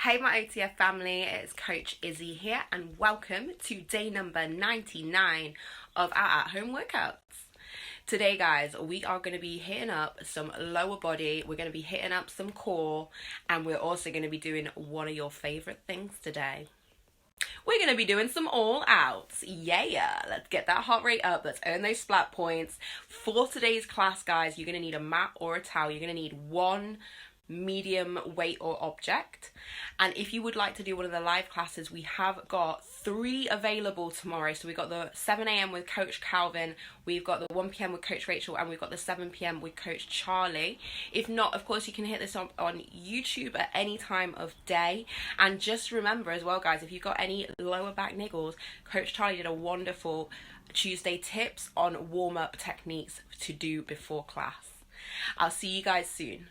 Hey my OTF family, it's Coach Izzy here and welcome to day number 99 of our at-home workouts. Today guys, we are going to be hitting up some lower body, we're going to be hitting up some core, and we're also going to be doing one of your favorite things today. We're going to be doing some all outs. Yeah, let's get that heart rate up. Let's earn those splat points. For today's class guys, you're going to need a mat or a towel. You're going to need one medium weight or object, and if you would like to do one of the live classes, we have got 3 available tomorrow. So we've got the 7 a.m. with Coach Calvin, we've got the 1 p.m. with Coach Rachel, and we've got the 7 p.m. with Coach Charlie. If not, of course you can hit this on YouTube at any time of day. And just remember as well guys, if you've got any lower back niggles, Coach Charlie did a wonderful Tuesday tips on warm-up techniques to do before class. I'll see you guys soon.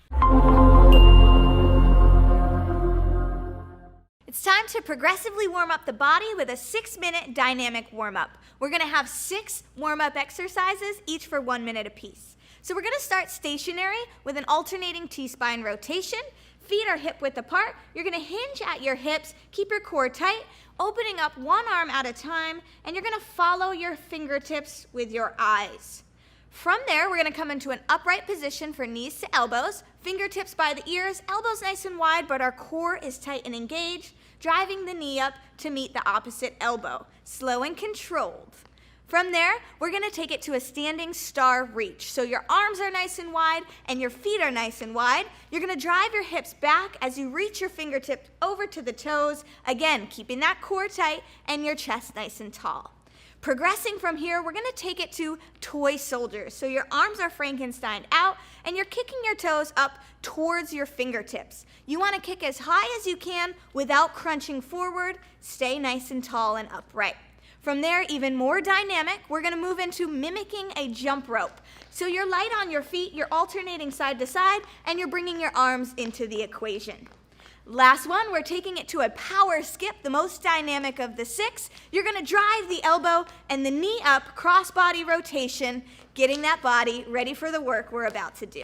It's time to progressively warm up the body with a 6-minute dynamic warm-up. We're going to have 6 warm-up exercises, each for 1 minute apiece. So we're going to start stationary with an alternating T-spine rotation. Feet are hip-width apart. You're going to hinge at your hips, keep your core tight, opening up one arm at a time, and you're going to follow your fingertips with your eyes. From there, we're going to come into an upright position for knees to elbows, fingertips by the ears, elbows nice and wide, but our core is tight and engaged, driving the knee up to meet the opposite elbow, slow and controlled. From there, we're going to take it to a standing star reach. So your arms are nice and wide and your feet are nice and wide. You're going to drive your hips back as you reach your fingertips over to the toes, again, keeping that core tight and your chest nice and tall. Progressing from here, we're going to take it to toy soldiers. So your arms are Frankenstein out and you're kicking your toes up towards your fingertips. You want to kick as high as you can without crunching forward. Stay nice and tall and upright. From there, even more dynamic, we're going to move into mimicking a jump rope. So you're light on your feet, you're alternating side to side, and you're bringing your arms into the equation. Last one, we're taking it to a power skip, the most dynamic of the 6. You're going to drive the elbow and the knee up, cross-body rotation, getting that body ready for the work we're about to do.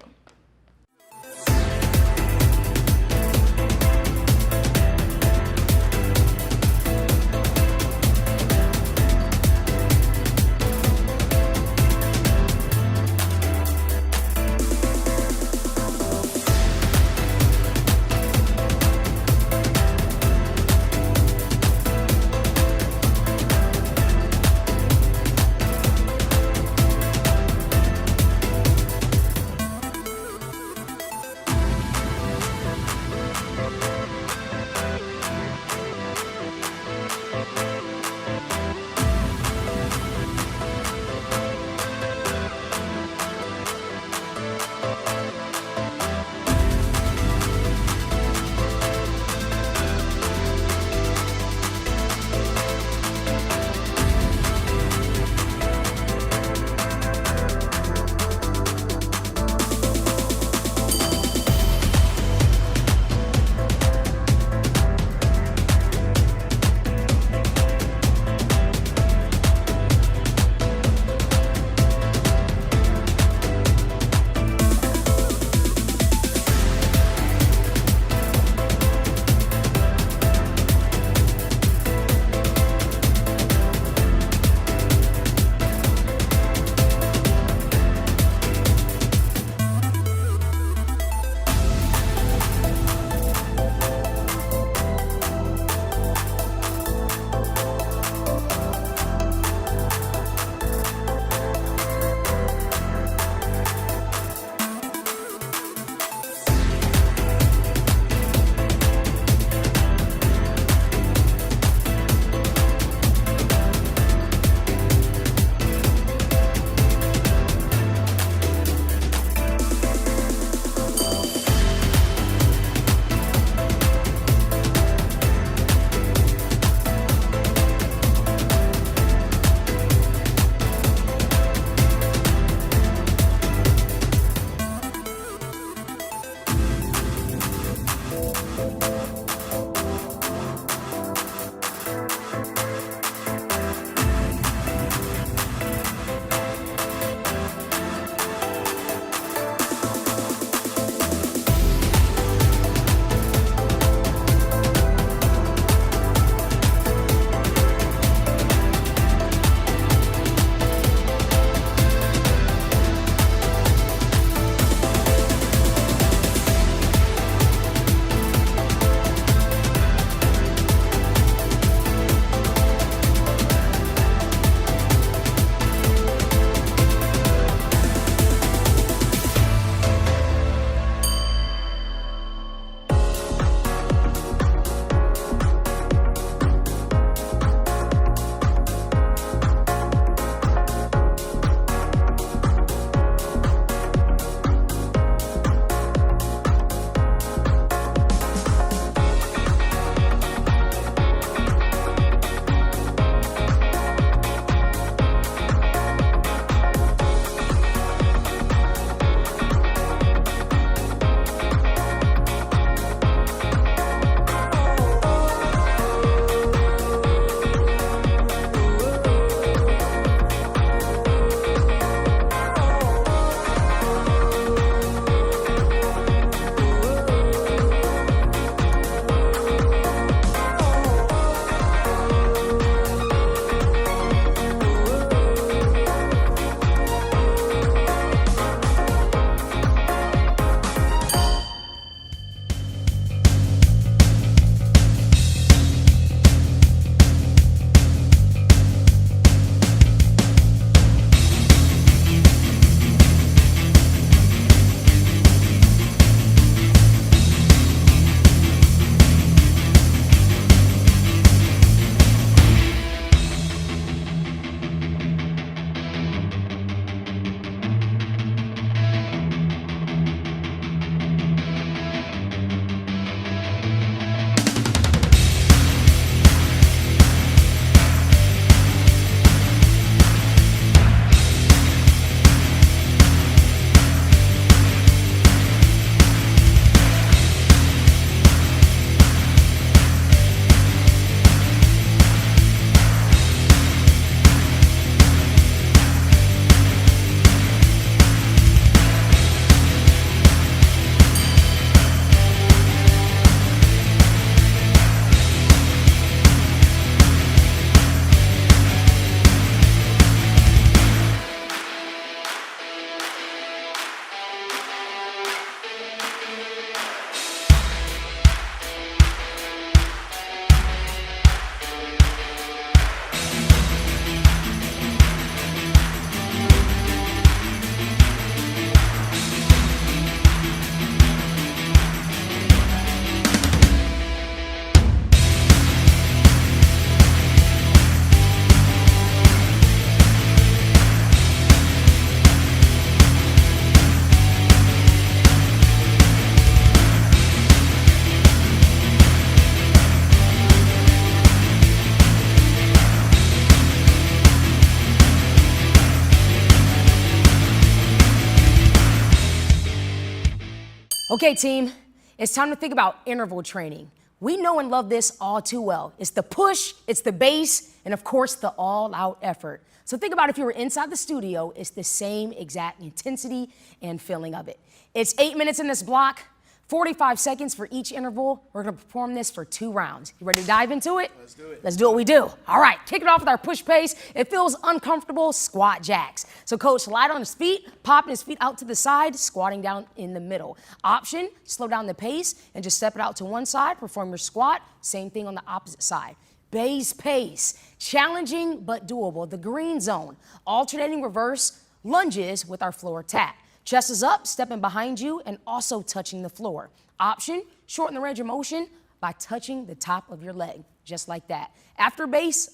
Okay, team, it's time to think about interval training. We know and love this all too well. It's the push, it's the base, and of course, the all-out effort. So think about if you were inside the studio, it's the same exact intensity and feeling of it. It's 8 minutes in this block, 45 seconds for each interval. We're gonna perform this for 2 rounds. You ready to dive into it? Let's do it. Let's do what we do. All right, kick it off with our push pace. It feels uncomfortable, squat jacks. So coach, light on his feet, popping his feet out to the side, squatting down in the middle. Option, slow down the pace and just step it out to one side, perform your squat. Same thing on the opposite side. Base pace, challenging but doable. The green zone, alternating reverse lunges with our floor tap. Chest is up, stepping behind you, and also touching the floor. Option, shorten the range of motion by touching the top of your leg, just like that. After base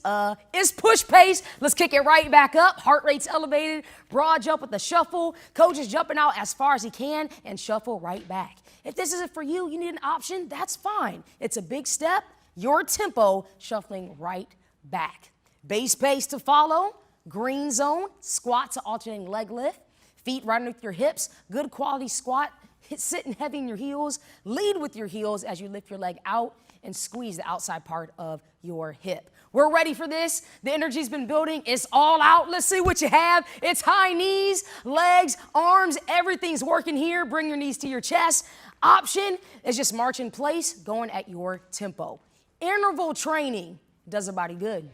is push pace. Let's kick it right back up. Heart rate's elevated, broad jump with the shuffle. Coach is jumping out as far as he can and shuffle right back. If this isn't for you, you need an option, that's fine. It's a big step, your tempo, shuffling right back. Base pace to follow, green zone, squat to alternating leg lift. Feet right underneath your hips, good quality squat, sitting heavy in your heels, lead with your heels as you lift your leg out and squeeze the outside part of your hip. We're ready for this. The energy's been building. It's all out. Let's see what you have. It's high knees, legs, arms, everything's working here. Bring your knees to your chest. Option is just march in place, going at your tempo. Interval training does a body good.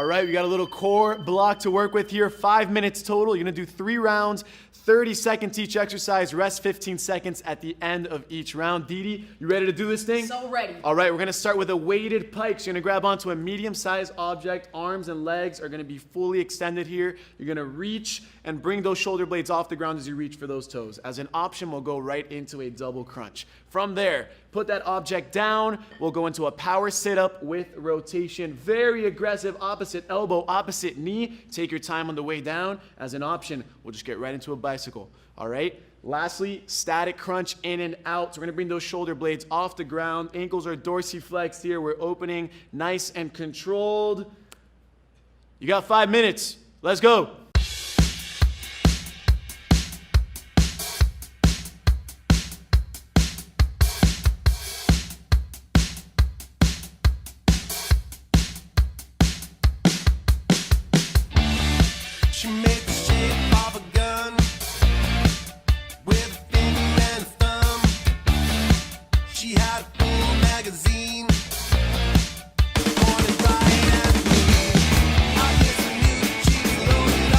All right, we got a little core block to work with here. 5 minutes total. You're gonna do 3 rounds, 30 seconds each exercise, rest 15 seconds at the end of each round. Didi, you ready to do this thing? So ready. All right, we're gonna start with a weighted pike. So you're gonna grab onto a medium-sized object. Arms and legs are gonna be fully extended here. You're gonna reach and bring those shoulder blades off the ground as you reach for those toes. As an option, we'll go right into a double crunch. From there, put that object down. We'll go into a power sit-up with rotation. Very aggressive, opposite elbow, opposite knee. Take your time on the way down. As an option, we'll just get right into a bicycle. All right? Lastly, static crunch in and out. So we're gonna bring those shoulder blades off the ground. Ankles are dorsiflexed here. We're opening nice and controlled. You got 5 minutes. Let's go. She made the shape of a gun with a finger and a thumb. She had a full magazine pointed right at me. I guess I knew she was loaded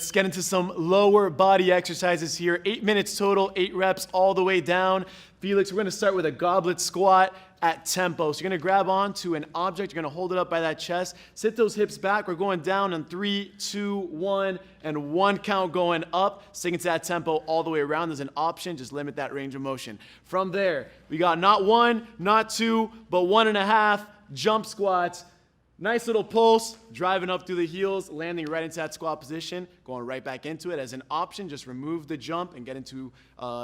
let's get into some lower body exercises here. 8 minutes total, 8 reps all the way down. Felix, we're gonna start with a goblet squat at tempo. So you're gonna grab onto an object, you're gonna hold it up by that chest, sit those hips back. We're going down in 3, 2, 1, and 1 count going up. Sticking to that tempo all the way around. There's an option, just limit that range of motion. From there, we got not 1, not 2, but 1.5 jump squats. Nice little pulse, driving up through the heels, landing right into that squat position, going right back into it. As an option, just remove the jump and get into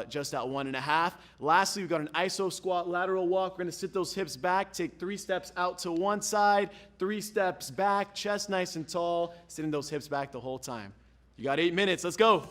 just that 1.5. Lastly, we've got an iso squat lateral walk. We're gonna sit those hips back, take 3 steps out to one side, 3 steps back, chest nice and tall, sitting those hips back the whole time. You got 8 minutes, let's go.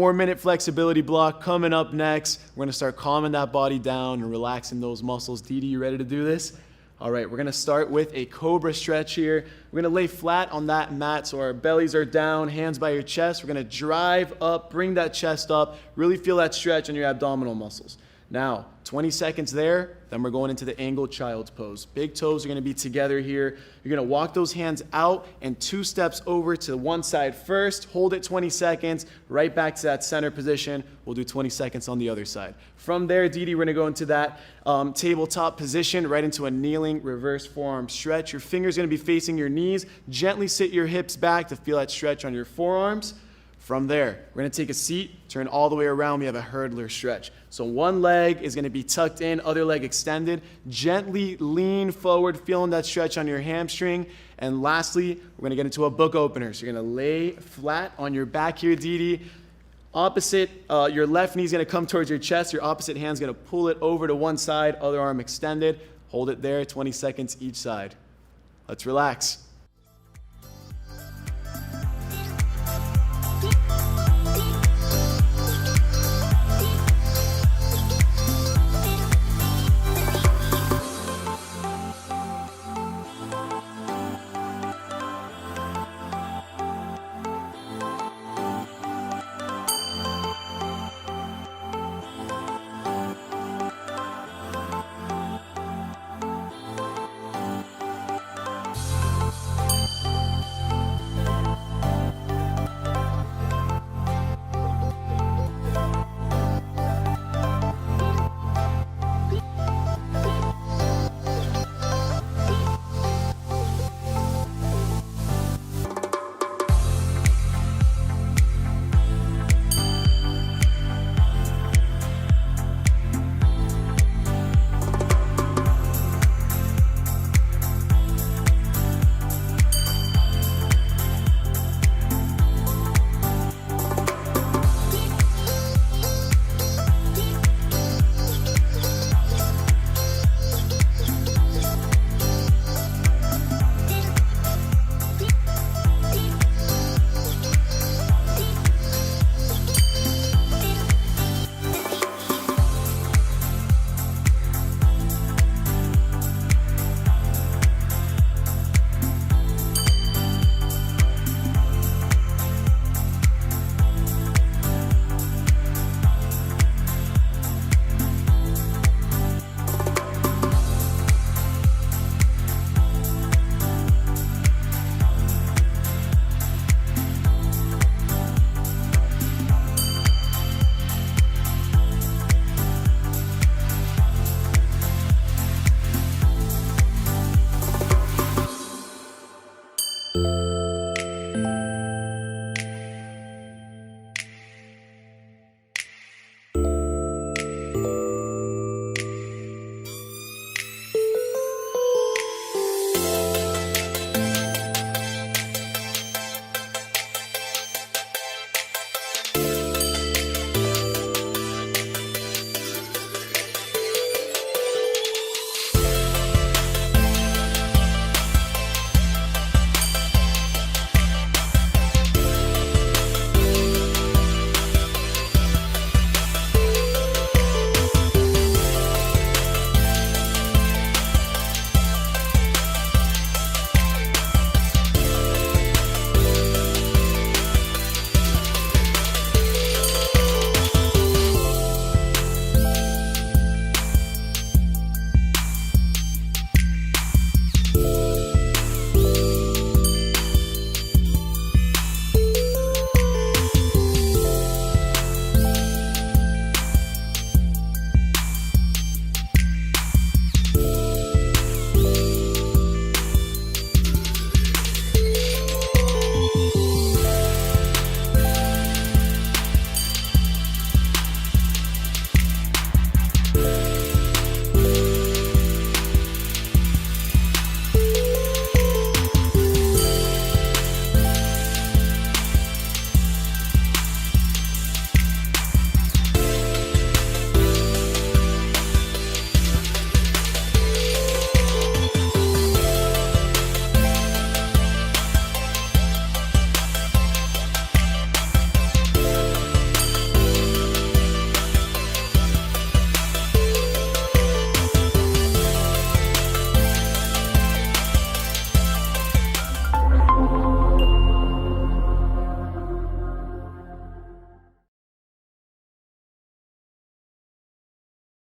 4-minute flexibility block coming up next. We're gonna start calming that body down and relaxing those muscles. Didi, you ready to do this? All right, we're gonna start with a cobra stretch here. We're gonna lay flat on that mat so our bellies are down, hands by your chest. We're gonna drive up, bring that chest up, really feel that stretch in your abdominal muscles. Now, 20 seconds there, then we're going into the angled child's pose. Big toes are gonna be together here. You're gonna walk those hands out and 2 steps over to one side first, hold it 20 seconds, right back to that center position. We'll do 20 seconds on the other side. From there, Didi, we're gonna go into that tabletop position, right into a kneeling reverse forearm stretch. Your fingers are gonna be facing your knees. Gently sit your hips back to feel that stretch on your forearms. From there, we're gonna take a seat, turn all the way around. We have a hurdler stretch. So one leg is gonna be tucked in, other leg extended. Gently lean forward, feeling that stretch on your hamstring. And lastly, we're gonna get into a book opener. So you're gonna lay flat on your back here, Didi. Opposite, your left knee's gonna come towards your chest. Your opposite hand's gonna pull it over to one side, other arm extended. Hold it there, 20 seconds each side. Let's relax.